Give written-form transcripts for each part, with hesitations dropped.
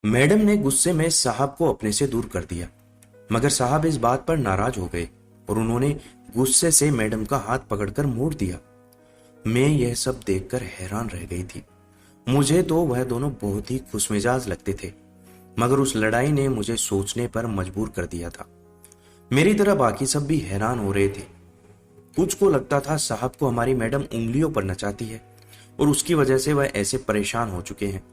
Madam ने गुस्से में साहब को अपने से दूर कर दिया, मगर साहब इस बात पर नाराज हो गए और उन्होंने गुस्से से मैडम का हाथ पकड़कर मोड़ दिया। मैं यह सब देखकर हैरान रह गई थी। मुझे तो वह दोनों बहुत ही खुशमिजाज लगते थे, मगर उस लड़ाई ने मुझे सोचने पर मजबूर कर दिया था। मेरी तरह बाकी सब भी हैरान हो रहे थे। कुछ को लगता था साहब को हमारी मैडम उंगलियों पर नचाती है और उसकी वजह से वह ऐसे परेशान हो चुके हैं,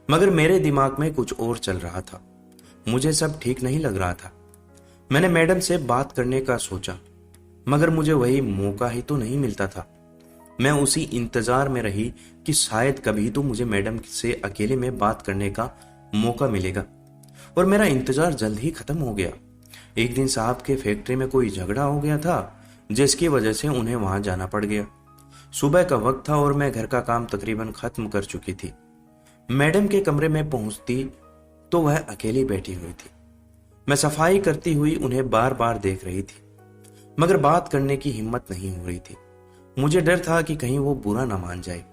मगर मेरे दिमाग में कुछ और चल रहा था। मुझे सब ठीक नहीं लग रहा था। मैंने मैडम से बात करने का सोचा, मगर मुझे वही मौका ही तो नहीं मिलता था। मैं उसी इंतजार में रही कि शायद कभी तो मुझे मैडम से अकेले में बात करने का मौका मिलेगा, और मेरा इंतजार जल्द ही खत्म हो गया। एक दिन साहब के फैक्ट्री में कोई झगड़ा हो गया था, जिसकी वजह से उन्हें वहां जाना पड़ गया। सुबह का वक्त था और मैं घर का काम तकरीबन खत्म कर चुकी थी। मैडम के कमरे में पहुंचती तो वह अकेली बैठी हुई थी। मैं सफाई करती हुई उन्हें बार बार देख रही थी, मगर बात करने की हिम्मत नहीं हो रही थी। मुझे डर था कि कहीं वो बुरा ना मान जाए।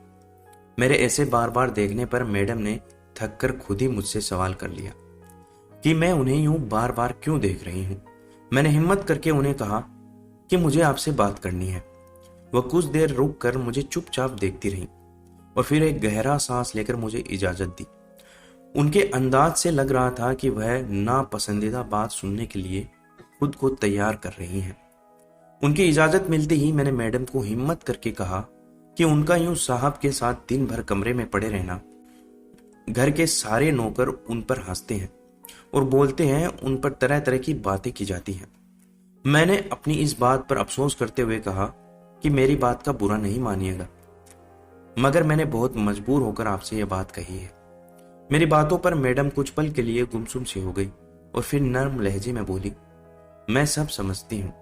मेरे ऐसे बार बार देखने पर मैडम ने थक कर खुद ही मुझसे सवाल कर लिया कि मैं उन्हें यूं बार बार क्यों देख रही हूं। मैंने हिम्मत करके उन्हें कहा कि मुझे आपसे बात करनी है। वह कुछ देर रुक कर मुझे चुपचाप देखती रही और फिर एक गहरा सांस लेकर मुझे इजाजत दी। उनके अंदाज से लग रहा था कि वह नापसंदीदा बात सुनने के लिए खुद को तैयार कर रही हैं। उनकी इजाजत मिलते ही मैंने मैडम को हिम्मत करके कहा कि उनका यूं साहब के साथ दिन भर कमरे में पड़े रहना, घर के सारे नौकर उन पर हंसते हैं और बोलते हैं, उन पर तरह तरह की बातें की जाती हैं। मैंने अपनी इस बात पर अफसोस करते हुए कहा कि मेरी बात का बुरा नहीं मानिएगा, मगर मैंने बहुत मजबूर होकर आपसे यह बात कही है। मेरी बातों पर मैडम कुछ पल के लिए गुमसुम सी हो गई और फिर नर्म लहजे में बोली, मैं सब समझती हूँ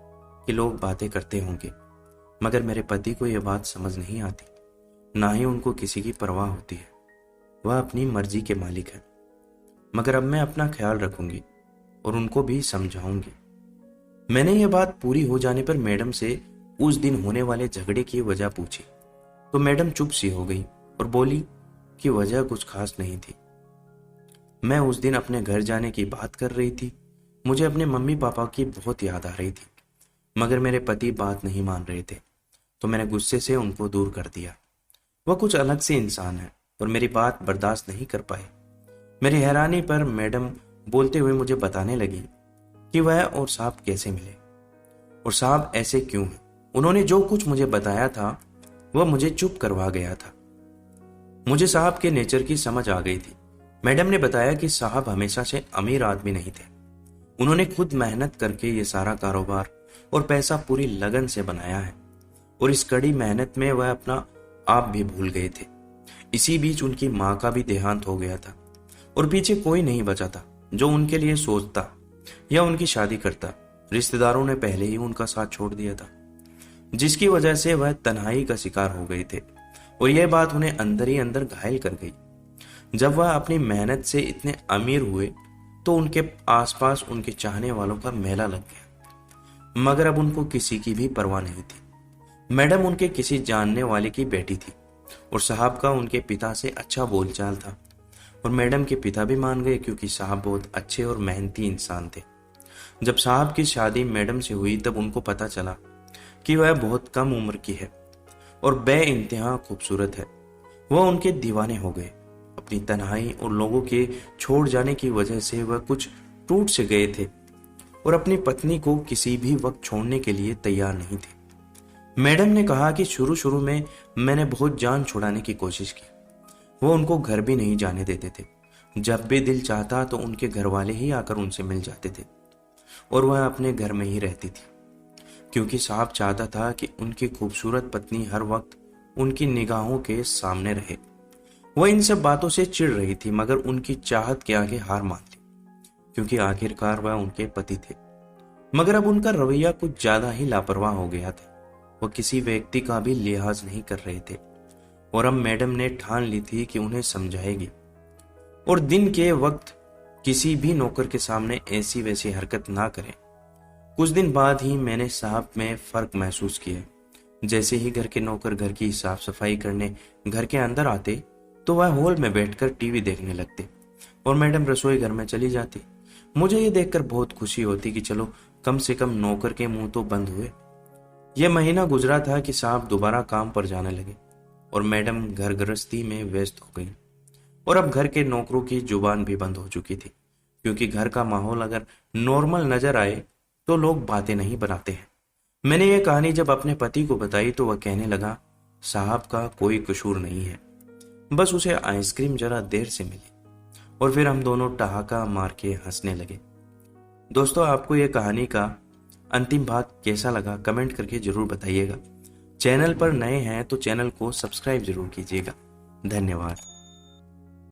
कि लोग बातें करते होंगे, मगर मेरे पति को यह बात समझ नहीं आती, ना ही उनको किसी की परवाह होती है। वह अपनी मर्जी के मालिक है, मगर अब मैं अपना ख्याल रखूंगी और उनको भी समझाऊंगी। मैंने यह बात पूरी हो जाने पर मैडम से उस दिन होने वाले झगड़े की वजह पूछी, तो मैडम चुप सी हो गई और बोली कि वजह कुछ खास नहीं थी। मैं उस दिन अपने घर जाने की बात कर रही थी। मुझे अपने मम्मी पापा की बहुत याद आ रही थी, मगर मेरे पति बात नहीं मान रहे थे, तो मैंने गुस्से से उनको दूर कर दिया। वह कुछ अलग से इंसान है और मेरी बात बर्दाश्त नहीं कर पाए। मेरी हैरानी पर मैडम बोलते हुए मुझे बताने लगी कि वह और साहब कैसे मिले और साहब ऐसे क्यों हैं। उन्होंने जो कुछ मुझे बताया था वह मुझे चुप करवा गया था। मुझे साहब के नेचर की समझ आ गई थी। मैडम ने बताया कि साहब हमेशा से अमीर आदमी नहीं थे। उन्होंने खुद मेहनत करके ये सारा कारोबार और पैसा पूरी लगन से बनाया है, और इस कड़ी मेहनत में वह अपना आप भी भूल गए थे। इसी बीच उनकी माँ का भी देहांत हो गया था और पीछे कोई नहीं बचा था जो उनके लिए सोचता या उनकी शादी करता। रिश्तेदारों ने पहले ही उनका साथ छोड़ दिया था, जिसकी वजह से वह तन्हाई का शिकार हो गए थे, और यह बात उन्हें अंदर ही अंदर घायल कर गई। जब वह अपनी मेहनत से इतने अमीर हुए तो उनके आसपास उनके चाहने वालों का मेला लग गया, मगर अब उनको किसी की भी परवाह नहीं थी। मैडम उनके किसी जानने वाले की बेटी थी और साहब का उनके पिता से अच्छा बोलचाल था, और मैडम के पिता भी मान गए क्योंकि साहब बहुत अच्छे और मेहनती इंसान थे। जब साहब की शादी मैडम से हुई तब उनको पता चला कि वह बहुत कम उम्र की है और बेइंतहा खूबसूरत है। वह उनके दीवाने हो गए। अपनी तन्हाई और लोगों के छोड़ जाने की वजह से वह कुछ टूट से गए थे और अपनी पत्नी को किसी भी वक्त छोड़ने के लिए तैयार नहीं थे। मैडम ने कहा कि शुरू शुरू में मैंने बहुत जान छुड़ाने की कोशिश की। वो उनको घर भी नहीं जाने देते थे। जब भी दिल चाहता तो उनके घर वाले ही आकर उनसे मिल जाते थे और वह अपने घर में ही रहती थी, क्योंकि साहब चाहता था कि उनकी खूबसूरत पत्नी हर वक्त उनकी निगाहों के सामने रहे। वह इन सब बातों से चिढ़ रही थी, मगर उनकी चाहत के आगे हार मान ली, क्योंकि आखिरकार वह उनके पति थे। मगर अब उनका रवैया कुछ ज्यादा ही लापरवाह हो गया था। वह किसी व्यक्ति का भी लिहाज नहीं कर रहे थे, और अब मैडम ने ठान ली थी कि उन्हें समझाएगी और दिन के वक्त किसी भी नौकर के सामने ऐसी वैसी हरकत ना करें। कुछ दिन बाद ही मैंने साहब में फर्क महसूस किया। जैसे ही घर के नौकर घर की साफ सफाई करने घर के अंदर आते तो वह हॉल में बैठकर टीवी देखने लगते, और मैडम रसोई घर में चली जाती। मुझे ये देखकर बहुत खुशी होती कि चलो कम से कम नौकर के मुंह तो बंद हुए। यह महीना गुजरा था कि साहब दोबारा काम पर जाने लगे और मैडम घर गृहस्थी में व्यस्त हो गई। और अब घर के नौकरों की जुबान भी बंद हो चुकी थी, क्योंकि घर का माहौल अगर नॉर्मल नजर आए तो लोग बातें नहीं बनाते हैं। मैंने ये कहानी जब अपने पति को बताई तो वह कहने लगा, साहब का कोई कसूर नहीं है, बस उसे आइसक्रीम जरा देर से मिली। और फिर हम दोनों ठहाका मार के हंसने लगे। दोस्तों, आपको यह कहानी का अंतिम भाग कैसा लगा कमेंट करके जरूर बताइएगा। चैनल पर नए हैं तो चैनल को सब्सक्राइब जरूर कीजिएगा। धन्यवाद।